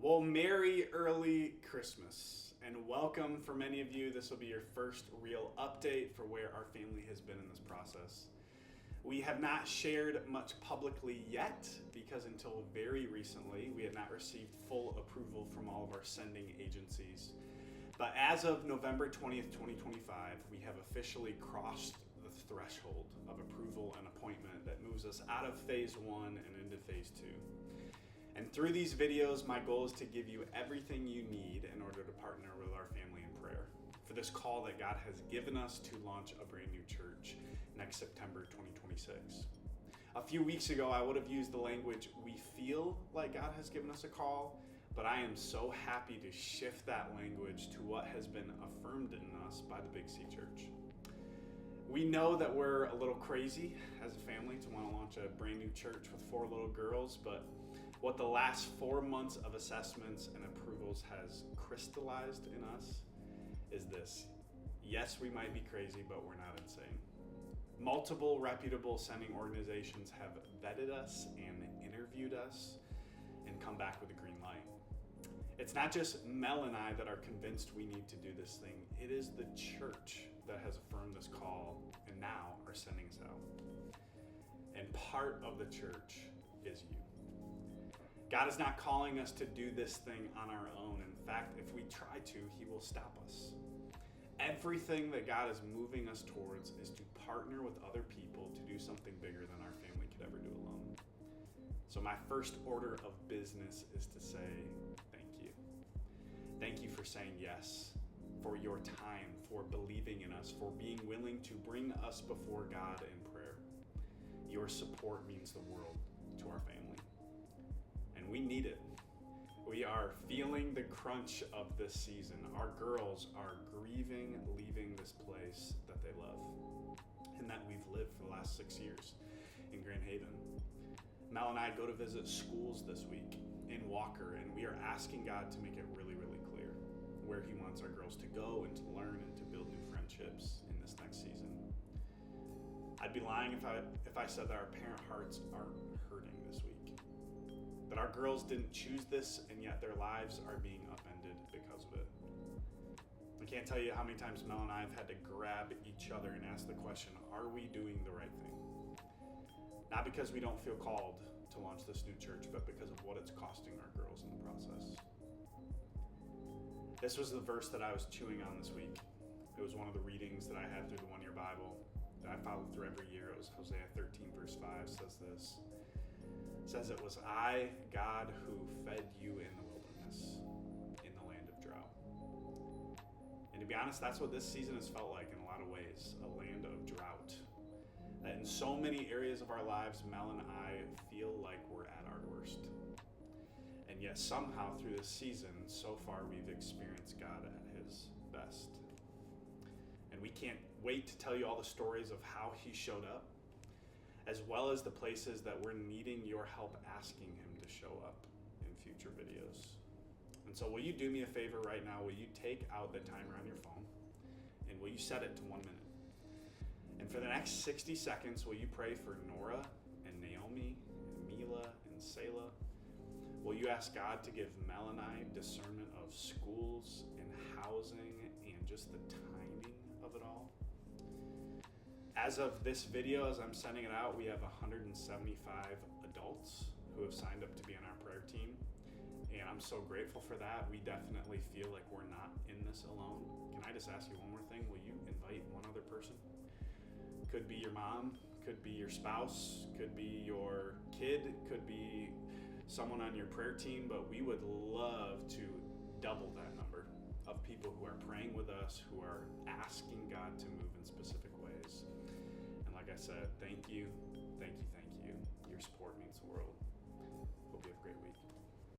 Well, merry early Christmas and welcome for many of you. This will be your first real update for where our family has been in this process. We have not shared much publicly yet because until very recently we had not received full approval from all of our sending agencies. But as of November 20th, 2025, we have officially crossed the threshold of approval and appointment that moves us out of phase 1 and into phase 2. And through these videos, my goal is to give you everything you need in order to partner with our family in prayer for this call that God has given us to launch a brand new church next September 2026. A few weeks ago, I would have used the language, we feel like God has given us a call, but I am so happy to shift that language to what has been affirmed in us by the Big C Church. We know that we're a little crazy as a family to want to launch a brand new church with 4 little girls, but what the last 4 months of assessments and approvals has crystallized in us is this. Yes, we might be crazy, but we're not insane. Multiple reputable sending organizations have vetted us and interviewed us and come back with a green light. It's not just Mel and I that are convinced we need to do this thing. It is the church that has affirmed this call and now are sending us out. And part of the church is you. God is not calling us to do this thing on our own. In fact, if we try to, He will stop us. Everything that God is moving us towards is to partner with other people to do something bigger than our family could ever do alone. So my first order of business is to say thank you. Thank you for saying yes, for your time, for believing in us, for being willing to bring us before God in prayer. Your support means the world to our family. And we need it. We are feeling the crunch of this season. Our girls are grieving leaving this place that they love and that we've lived for the last 6 years in Grand Haven. Mel and I go to visit schools this week in Walker, and we are asking God to make it really, really clear where He wants our girls to go and to learn and to build new friendships in this next season. I'd be lying if I said that our parent hearts aren't hurting this week. That our girls didn't choose this, and yet their lives are being upended because of it. I can't tell you how many times Mel and I have had to grab each other and ask the question, are we doing the right thing? Not because we don't feel called to launch this new church, but because of what it's costing our girls in the process. This was the verse that I was chewing on this week. It was one of the readings that I had through the one-year Bible that I follow through every year. It was Hosea 13 verse 5 says this. It says, it was I, God, who fed you in the wilderness, in the land of drought. And to be honest, that's what this season has felt like in a lot of ways, a land of drought. That in so many areas of our lives, Mel and I feel like we're at our worst. And yet somehow through this season, so far we've experienced God at His best. And we can't wait to tell you all the stories of how He showed up, as well as the places that we're needing your help asking Him to show up in future videos. And so will you do me a favor right now? Will you take out the timer on your phone and will you set it to 1 minute? And for the next 60 seconds, will you pray for Nora and Naomi and Mila and Selah? Will you ask God to give Mel and I discernment of schools and housing and just the timing of it all? As of this video, as I'm sending it out, we have 175 adults who have signed up to be on our prayer team. And I'm so grateful for that. We definitely feel like we're not in this alone. Can I just ask you one more thing? Will you invite one other person? Could be your mom, could be your spouse, could be your kid, could be someone on your prayer team, but we would love to double that number of people who are praying with us, who are asking God to move in specific ways. And like I said, thank you, thank you, thank you. Your support means the world.